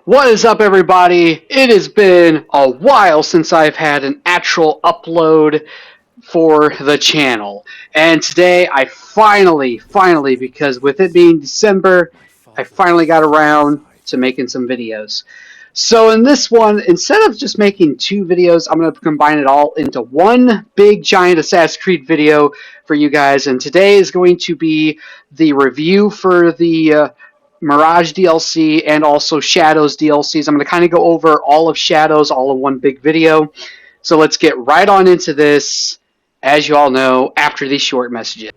What is up, everybody? It has been a while since I've had an actual upload for the channel. And today I finally, because with it being December, I finally got around to making some videos. So in this one, instead of just making two videos, I'm going to combine it all into one big giant Assassin's Creed video for you guys. And today is going to be the review for the Mirage DLC and also Shadows DLCs. I'm going to kind of go over all of Shadows all in one big video. So let's get right on into this, as you all know, after these short messages.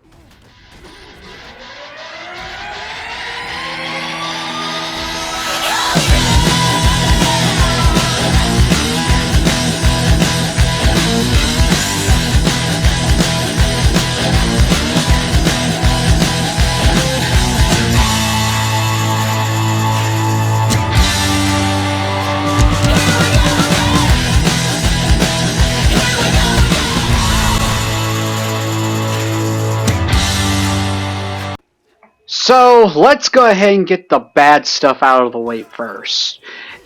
So let's go ahead and get the bad stuff out of the way first.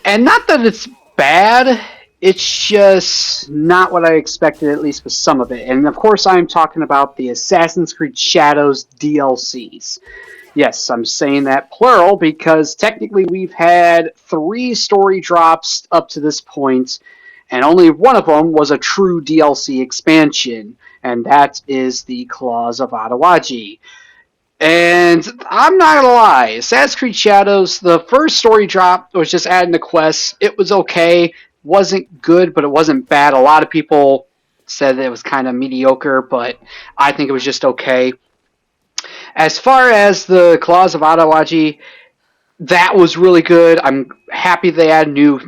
And not that it's bad, it's just not what I expected, at least with some of it. And of course I'm talking about the Assassin's Creed Shadows DLCs. Yes, I'm saying that plural because technically we've had 3 story drops up to this point, and only one of them was a true DLC expansion, and that is the Claws of Atawaji. And I'm not gonna lie, Assassin's Creed Shadows, the first story drop was just adding the quests. It was okay, wasn't good, but it wasn't bad. A lot of people said that it was kind of mediocre, but I think it was just okay. As far as the Claws of Atawaji, that was really good. I'm happy they add new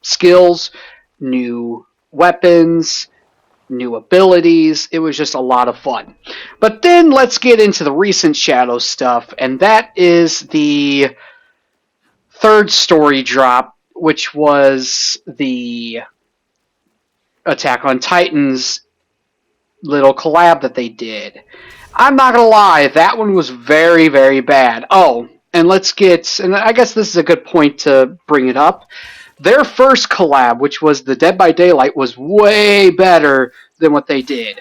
skills, new weapons, new abilities. It was just a lot of fun. But then let's get into the recent Shadow stuff, and that is the third story drop, which was the Attack on Titan's little collab that they did. I'm not gonna lie, that one was very, very bad. Oh, and and I guess this is a good point to bring it up. Their first collab, which was the Dead by Daylight, was way better than what they did.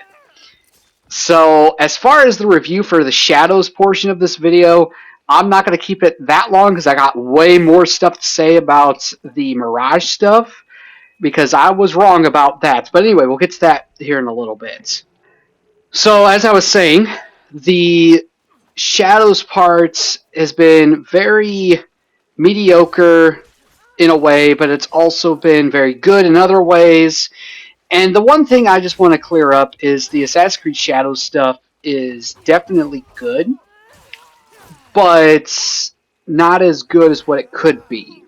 So, as far as the review for the Shadows portion of this video, I'm not going to keep it that long because I got way more stuff to say about the Mirage stuff, because I was wrong about that. But anyway, we'll get to that here in a little bit. So, as I was saying, the Shadows part has been very mediocre in a way, but it's also been very good in other ways. And the one thing I just want to clear up is the Assassin's Creed Shadows stuff is definitely good, but not as good as what it could be.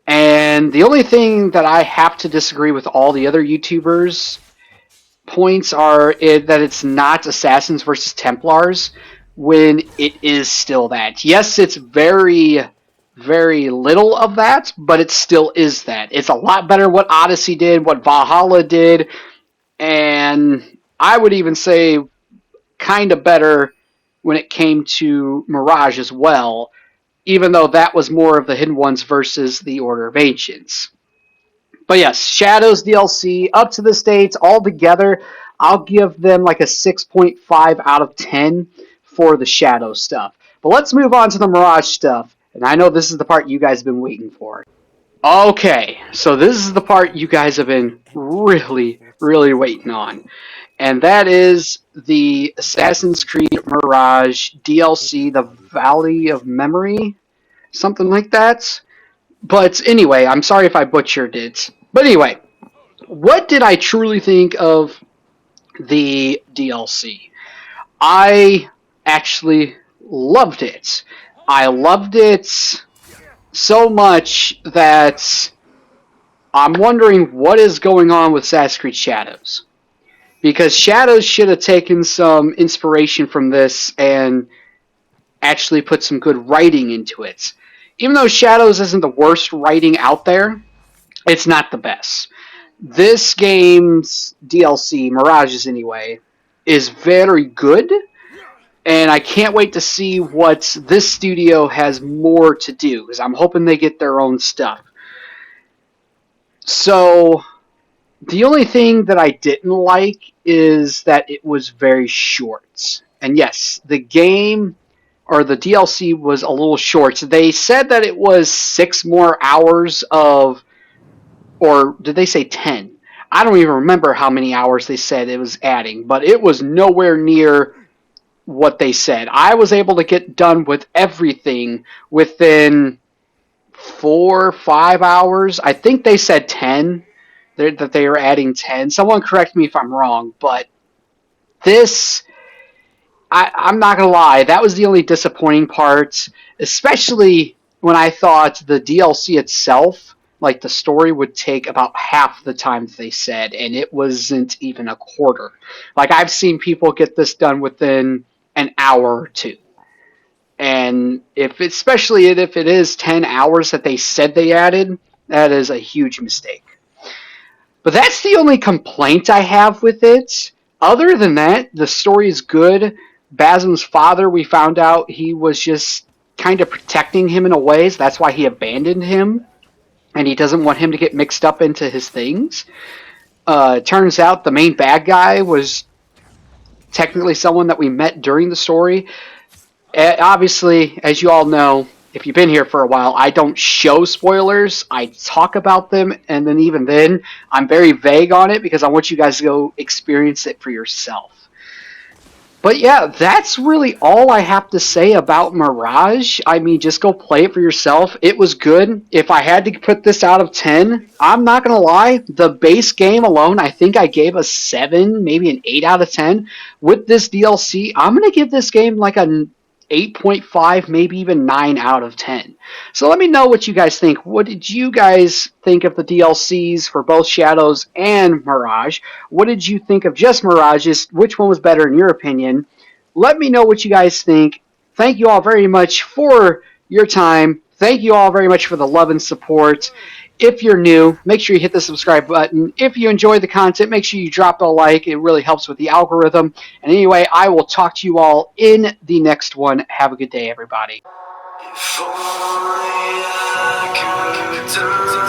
And the only thing that I have to disagree with all the other YouTubers' points are that it's not Assassins versus Templars, when it is still that. Yes, it's very little of that, but it still is that. It's a lot better what Odyssey did, what Valhalla did, and I would even say kind of better when it came to Mirage as well, even though that was more of the Hidden Ones versus the Order of Ancients. But yes, Shadows DLC, up to this date, all together, I'll give them like a 6.5 out of 10 for the Shadow stuff. But let's move on to the Mirage stuff. And I know this is the part you guys have been waiting for. Okay, so this is the part you guys have been really waiting on. And that is the Assassin's Creed Mirage DLC, the Valley of Memory, something like that. But anyway, I'm sorry if I butchered it. But anyway, what did I truly think of the DLC? I actually loved it. I loved it so much that I'm wondering what is going on with Assassin's Creed Shadows. Because Shadows should have taken some inspiration from this and actually put some good writing into it. Even though Shadows isn't the worst writing out there, it's not the best. This game's DLC, Mirages anyway, is very good. And I can't wait to see what this studio has more to do, because I'm hoping they get their own stuff. So, the only thing that I didn't like is that it was very short. And yes, the game or the DLC was a little short. So they said that it was 6 more hours of, or did they say 10? I don't even remember how many hours they said it was adding, but it was nowhere near what they said. I was able to get done with everything within 4 or 5 hours. I think they said 10, that they were adding 10. Someone correct me if I'm wrong, but this, I'm not going to lie, that was the only disappointing part, especially when I thought the DLC itself, like the story, would take about half the time they said, and it wasn't even a quarter. Like, I've seen people get this done within an hour or two. And especially if it is 10 hours that they said they added, that is a huge mistake. But that's the only complaint I have with it. Other than that, the story is good. Basim's father, we found out he was just kind of protecting him in a way, so that's why he abandoned him. And he doesn't want him to get mixed up into his things. Turns out the main bad guy was technically someone that we met during the story. Obviously, as you all know, if you've been here for a while, I don't show spoilers. I talk about them, and then even then, I'm very vague on it because I want you guys to go experience it for yourself. But yeah, that's really all I have to say about Mirage. I mean, just go play it for yourself. It was good. If I had to put this out of 10, I'm not going to lie. The base game alone, I think I gave a 7, maybe an 8 out of 10. With this DLC, I'm going to give this game like an 8.5, maybe even 9 out of 10. So let me know what you guys think. What did you guys think of the DLCs for both Shadows and Mirage? What did you think of just Mirage? Which one was better in your opinion? Let me know what you guys think. Thank you all very much for your time. Thank you all very much for the love and support. If you're new, make sure you hit the subscribe button. If you enjoy the content, make sure you drop a like. It really helps with the algorithm. And anyway, I will talk to you all in the next one. Have a good day, everybody. If only I could turn